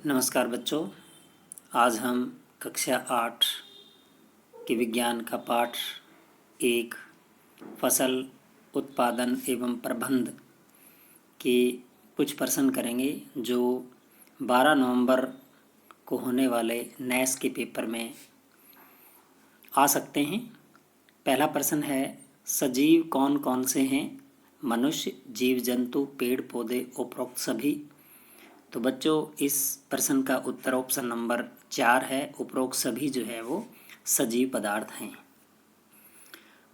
नमस्कार बच्चों, आज हम कक्षा 8 के विज्ञान का पाठ 1 फसल उत्पादन एवं प्रबंध के कुछ प्रश्न करेंगे जो 12 नवंबर को होने वाले नैस के पेपर में आ सकते हैं। पहला प्रश्न है, सजीव कौन कौन से हैं? मनुष्य, जीव जंतु, पेड़ पौधे, उपरोक्त सभी। तो बच्चों, इस प्रश्न का उत्तर ऑप्शन नंबर 4 है। उपरोक्त सभी जो है वो सजीव पदार्थ हैं।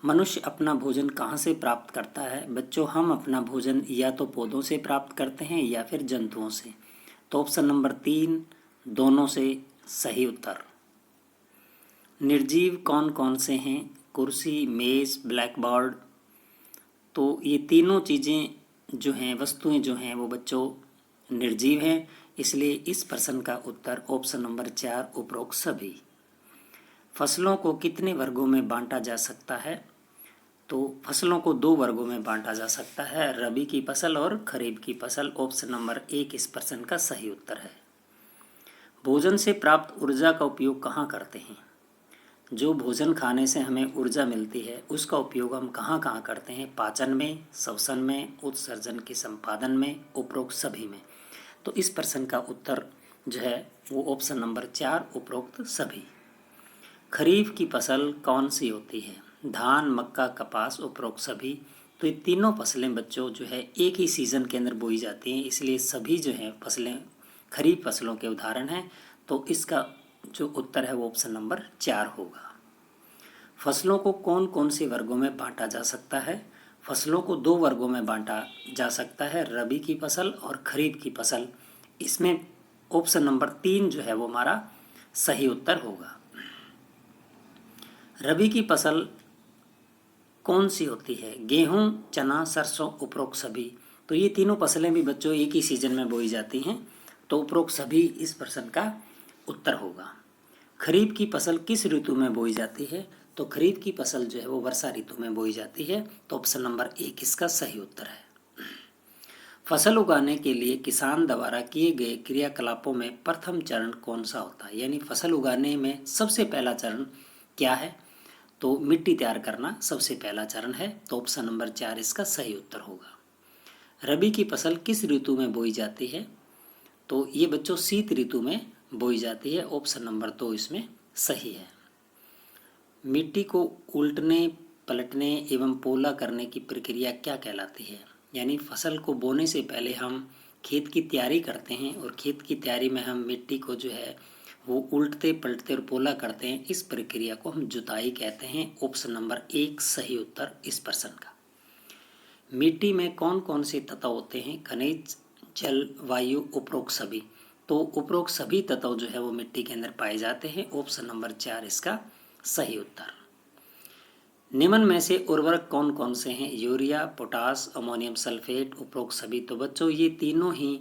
मनुष्य अपना भोजन कहाँ से प्राप्त करता है? बच्चों, हम अपना भोजन या तो पौधों से प्राप्त करते हैं या फिर जंतुओं से। तो ऑप्शन नंबर 3 दोनों से सही उत्तर। निर्जीव कौन कौन से हैं? कुर्सी, मेज, ब्लैकबोर्ड। तो ये तीनों चीज़ें जो हैं, वस्तुएं जो हैं वो बच्चों निर्जीव हैं, इसलिए इस प्रश्न का उत्तर ऑप्शन नंबर 4 उपरोक्त सभी। फसलों को कितने वर्गों में बांटा जा सकता है? तो फसलों को 2 वर्गों में बांटा जा सकता है, रबी की फसल और खरीफ की फसल। ऑप्शन नंबर 1 इस प्रश्न का सही उत्तर है। भोजन से प्राप्त ऊर्जा का उपयोग कहाँ करते हैं? जो भोजन खाने से हमें ऊर्जा मिलती है उसका उपयोग हम कहाँ कहाँ करते हैं? पाचन में, श्वसन में, उत्सर्जन के संपादन में, उपरोक्त सभी में। तो इस प्रश्न का उत्तर जो है वो ऑप्शन नंबर 4 उपरोक्त सभी। खरीफ की फसल कौन सी होती है? धान, मक्का, कपास, उपरोक्त सभी। तो ये तीनों फसलें बच्चों जो है एक ही सीजन के अंदर बोई जाती हैं, इसलिए सभी जो है फसलें खरीफ फसलों के उदाहरण हैं। तो इसका जो उत्तर है वो ऑप्शन नंबर 4 होगा। फसलों को कौन कौन से वर्गों में बांटा जा सकता है? फसलों को 2 वर्गों में बांटा जा सकता है, रबी की फसल और खरीफ की फसल। इसमें ऑप्शन नंबर 3 जो है वो हमारा सही उत्तर होगा। रबी की फसल कौन सी होती है? गेहूं, चना, सरसों, उपरोक्त सभी। तो ये तीनों फसलें भी बच्चों एक ही सीजन में बोई जाती हैं, तो उपरोक्त सभी इस प्रश्न का उत्तर होगा। खरीफ की फसल किस ऋतु में बोई जाती है? तो खरीफ की फसल जो है वो वर्षा ऋतु में बोई जाती है, तो ऑप्शन नंबर 1 इसका सही उत्तर है। फसल उगाने के लिए किसान द्वारा किए गए क्रियाकलापों में प्रथम चरण कौन सा होता है? यानी फसल उगाने में सबसे पहला चरण क्या है? तो मिट्टी तैयार करना सबसे पहला चरण है, तो ऑप्शन नंबर 4 इसका सही उत्तर होगा। रबी की फसल किस ऋतु में बोई जाती है? तो ये बच्चों शीत ऋतु में बोई जाती है, ऑप्शन नंबर 2 इसमें सही है। मिट्टी को उलटने, पलटने एवं पोला करने की प्रक्रिया क्या कहलाती है? यानी फसल को बोने से पहले हम खेत की तैयारी करते हैं और खेत की तैयारी में हम मिट्टी को जो है वो उल्टते पलटते और पोला करते हैं, इस प्रक्रिया को हम जुताई कहते हैं। ऑप्शन नंबर 1 सही उत्तर इस प्रश्न का। मिट्टी में कौन कौन से तत्व होते हैं? खनिज, जल, वायु, उपरोक्त सभी। तो उपरोक्त सभी तत्व जो है वो मिट्टी के अंदर पाए जाते हैं, ऑप्शन नंबर 4 इसका सही उत्तर। निम्न में से उर्वरक कौन कौन से हैं? यूरिया, पोटास, अमोनियम सल्फेट, उपरोक्त सभी। तो बच्चों ये तीनों ही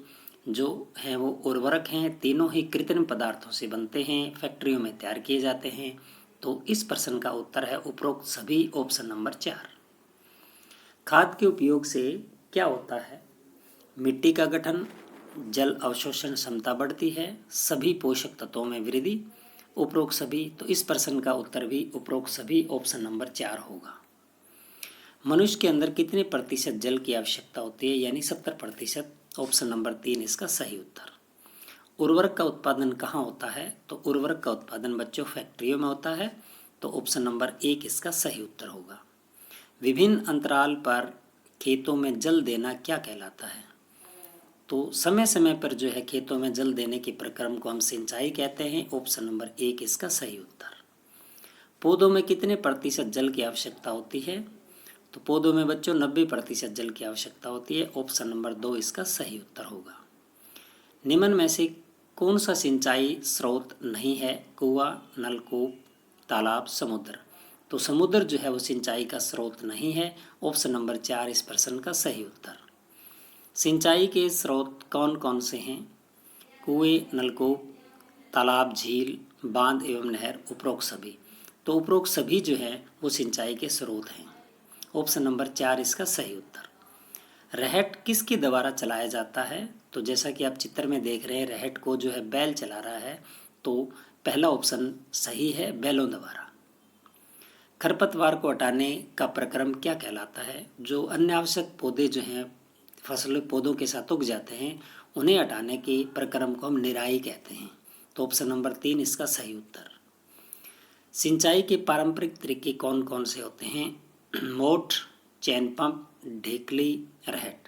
जो हैं वो उर्वरक हैं, तीनों ही कृत्रिम पदार्थों से बनते हैं, फैक्ट्रियों में तैयार किए जाते हैं। तो इस प्रश्न का उत्तर है उपरोक्त सभी, ऑप्शन नंबर 4। खाद के उपयोग से क्या होता है? मिट्टी का गठन, जल अवशोषण क्षमता बढ़ती है, सभी पोषक तत्वों में वृद्धि, उपरोक्त सभी। तो इस प्रश्न का उत्तर भी उपरोक्त सभी, ऑप्शन नंबर 4 होगा। मनुष्य के अंदर कितने प्रतिशत जल की आवश्यकता होती है? यानी 70%, ऑप्शन नंबर 3 इसका सही उत्तर। उर्वरक का उत्पादन कहाँ होता है? तो उर्वरक का उत्पादन बच्चों फैक्ट्रियों में होता है, तो ऑप्शन नंबर 1 इसका सही उत्तर होगा। विभिन्न अंतराल पर खेतों में जल देना क्या कहलाता है? तो समय समय पर जो है खेतों में जल देने के प्रक्रम को हम सिंचाई कहते हैं, ऑप्शन नंबर 1 इसका सही उत्तर। पौधों में कितने प्रतिशत जल की आवश्यकता होती है? तो पौधों में बच्चों 90% जल की आवश्यकता होती है, ऑप्शन नंबर 2 इसका सही उत्तर होगा। निम्न में से कौन सा सिंचाई स्रोत नहीं है? कुआं, नलकूप, तालाब, समुद्र। तो समुद्र जो है वो सिंचाई का स्रोत नहीं है, ऑप्शन नंबर 4 इस प्रश्न का सही उत्तर। सिंचाई के स्रोत कौन कौन से हैं? कुएं, नलकूप, तालाब, झील, बांध एवं नहर, उपरोक्त सभी। तो उपरोक्त सभी जो है वो सिंचाई के स्रोत हैं, ऑप्शन नंबर 4 इसका सही उत्तर। रहट किसके द्वारा चलाया जाता है? तो जैसा कि आप चित्र में देख रहे हैं, रहट को जो है बैल चला रहा है, तो पहला ऑप्शन सही है, बैलों द्वारा। खरपतवार को हटाने का प्रक्रम क्या कहलाता है? जो अन्य आवश्यक पौधे जो हैं फसल पौधों के साथ उग जाते हैं, उन्हें हटाने के प्रक्रम को हम निराई कहते हैं। तो ऑप्शन नंबर 3 इसका सही उत्तर। सिंचाई के पारंपरिक तरीके कौन कौन से होते हैं? मोट, चैन पंप, ढेकली, रहट।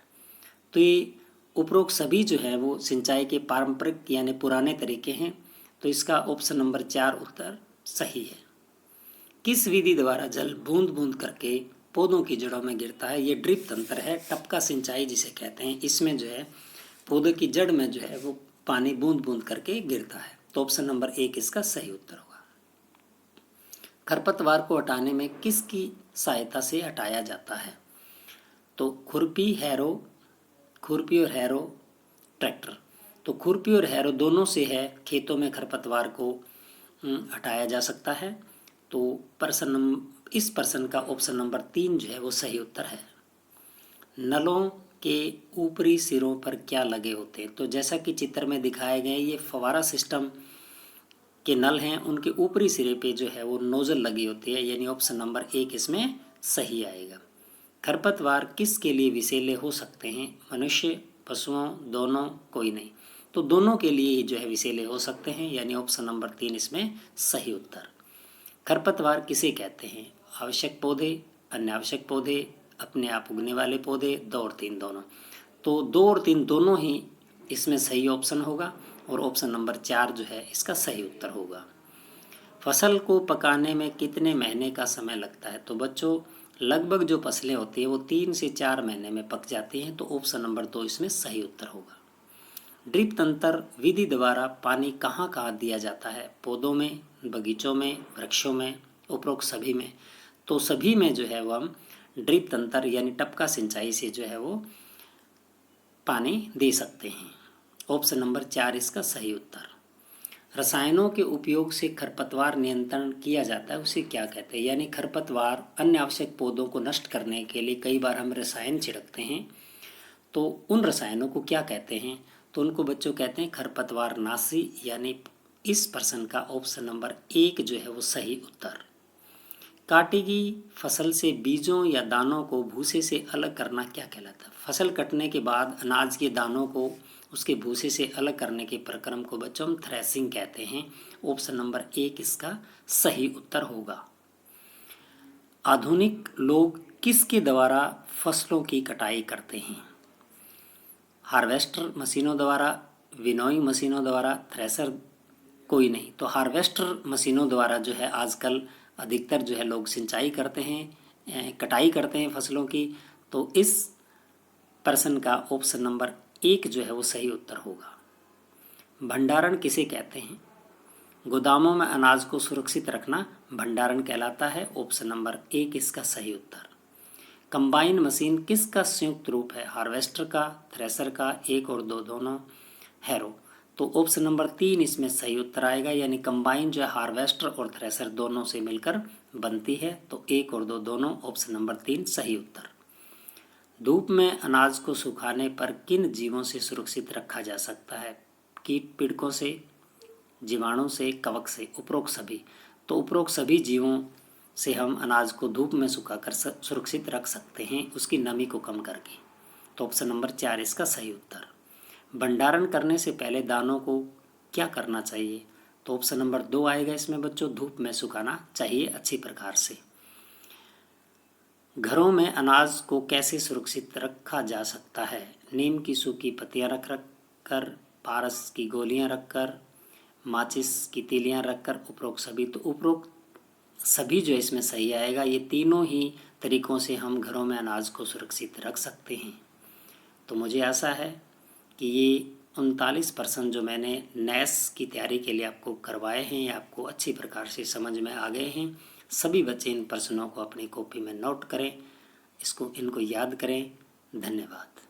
तो ये उपरोक्त सभी जो है वो सिंचाई के पारंपरिक यानी पुराने तरीके हैं। तो इसका ऑप्शन नंबर 4 उत्तर सही है। किस विधि द्वारा जल बूंद बूंद करके पौधों की जड़ों में गिरता है? ये ड्रिप तंत्र है, टपका सिंचाई जिसे कहते हैं। इसमें जो है पौधे की जड़ में जो है वो पानी बूंद बूंद करके गिरता है। तो ऑप्शन नंबर 1 इसका सही उत्तर होगा। खरपतवार को हटाने में किसकी सहायता से हटाया जाता है? तो खुरपी और हैरो, ट्रैक्टर। तो खुरपी और हैरो दोनों से है खेतों में खरपतवार को हटाया जा सकता है। तो इस प्रश्न का ऑप्शन नंबर 3 जो है वो सही उत्तर है। नलों के ऊपरी सिरों पर क्या लगे होते हैं? तो जैसा कि चित्र में दिखाए गए ये फवारा सिस्टम के नल हैं, उनके ऊपरी सिरे पे जो है वो नोजल लगी होती है, यानी ऑप्शन नंबर 1 इसमें सही आएगा। खरपतवार किसके लिए विषैले हो सकते हैं? मनुष्य, पशुओं, दोनों, कोई नहीं। तो दोनों के लिए ही जो है विषैले हो सकते हैं, यानी ऑप्शन नंबर 3 इसमें सही उत्तर। खरपतवार किसे कहते हैं? आवश्यक पौधे, अनावश्यक पौधे, अपने आप उगने वाले पौधे, 2 और 3 दोनों। तो 2 और 3 दोनों ही इसमें सही ऑप्शन होगा और ऑप्शन नंबर 4 जो है इसका सही उत्तर होगा। फसल को पकाने में कितने महीने का समय लगता है? तो बच्चों लगभग जो फसलें होती हैं वो 3 से 4 महीने में पक जाती हैं। तो ऑप्शन नंबर 2 इसमें सही उत्तर होगा। ड्रिप तंत्र विधि द्वारा पानी कहाँ कहाँ दिया जाता है? पौधों में, बगीचों में, वृक्षों में, उपरोक्त सभी में। तो सभी में जो है वो हम ड्रिप तंत्र यानी टपका सिंचाई से जो है वो पानी दे सकते हैं। ऑप्शन नंबर 4 इसका सही उत्तर। रसायनों के उपयोग से खरपतवार नियंत्रण किया जाता है, उसे क्या कहते हैं? यानी खरपतवार अन्य आवश्यक पौधों को नष्ट करने के लिए कई बार हम रसायन छिड़कते हैं, तो उन रसायनों को क्या कहते हैं? तो उनको बच्चों कहते हैं खरपतवार नाशी, यानी इस प्रश्न का ऑप्शन नंबर 1 जो है वो सही उत्तर। काटी गई फसल से बीजों या दानों को भूसे से अलग करना क्या कहलाता है? फसल कटने के बाद अनाज के दानों को उसके भूसे से अलग करने के प्रक्रम को बच्चों हम थ्रेसिंग कहते हैं। ऑप्शन नंबर 1 इसका सही उत्तर होगा। आधुनिक लोग किसके द्वारा फसलों की कटाई करते हैं? हार्वेस्टर मशीनों द्वारा, विनोइंग मशीनों द्वारा, थ्रेसर, कोई नहीं। तो हार्वेस्टर मशीनों द्वारा जो है आजकल अधिकतर जो है लोग सिंचाई करते हैं, कटाई करते हैं फसलों की। तो इस प्रश्न का ऑप्शन नंबर 1 जो है वो सही उत्तर होगा। भंडारण किसे कहते हैं? गोदामों में अनाज को सुरक्षित रखना भंडारण कहलाता है। ऑप्शन नंबर 1 इसका सही उत्तर। कंबाइन मशीन किसका संयुक्त रूप है? हार्वेस्टर का, थ्रेसर का, 1 और 2 दोनों, हैरो। तो ऑप्शन नंबर 3 इसमें सही उत्तर आएगा, यानी कंबाइन जो है हार्वेस्टर और थ्रेसर दोनों से मिलकर बनती है। तो 1 और 2 दोनों, ऑप्शन नंबर 3 सही उत्तर। धूप में अनाज को सुखाने पर किन जीवों से सुरक्षित रखा जा सकता है? कीट पीड़कों से, जीवाणु से, कवक से, उपरोक्त सभी। तो उपरोक्त सभी जीवों से हम अनाज को धूप में सुखाकर सुरक्षित रख सकते हैं, उसकी नमी को कम करके। तो ऑप्शन नंबर 4 इसका सही उत्तर। भंडारण करने से पहले दानों को क्या करना चाहिए? तो ऑप्शन नंबर 2 आएगा इसमें बच्चों, धूप में सुखाना चाहिए अच्छी प्रकार से। घरों में अनाज को कैसे सुरक्षित रखा जा सकता है? नीम की सूखी पत्तियां रख कर, पारस की गोलियां रखकर, माचिस की तीलियां रखकर, उपरोक्त सभी। तो उपरोक्त सभी जो इसमें सही आएगा। ये तीनों ही तरीकों से हम घरों में अनाज को सुरक्षित रख सकते हैं। तो मुझे आशा है कि ये 39% जो मैंने नैस की तैयारी के लिए आपको करवाए हैं, ये आपको अच्छी प्रकार से समझ में आ गए हैं। सभी बच्चे इन प्रश्नों को अपनी कॉपी में नोट करें, इनको याद करें। धन्यवाद।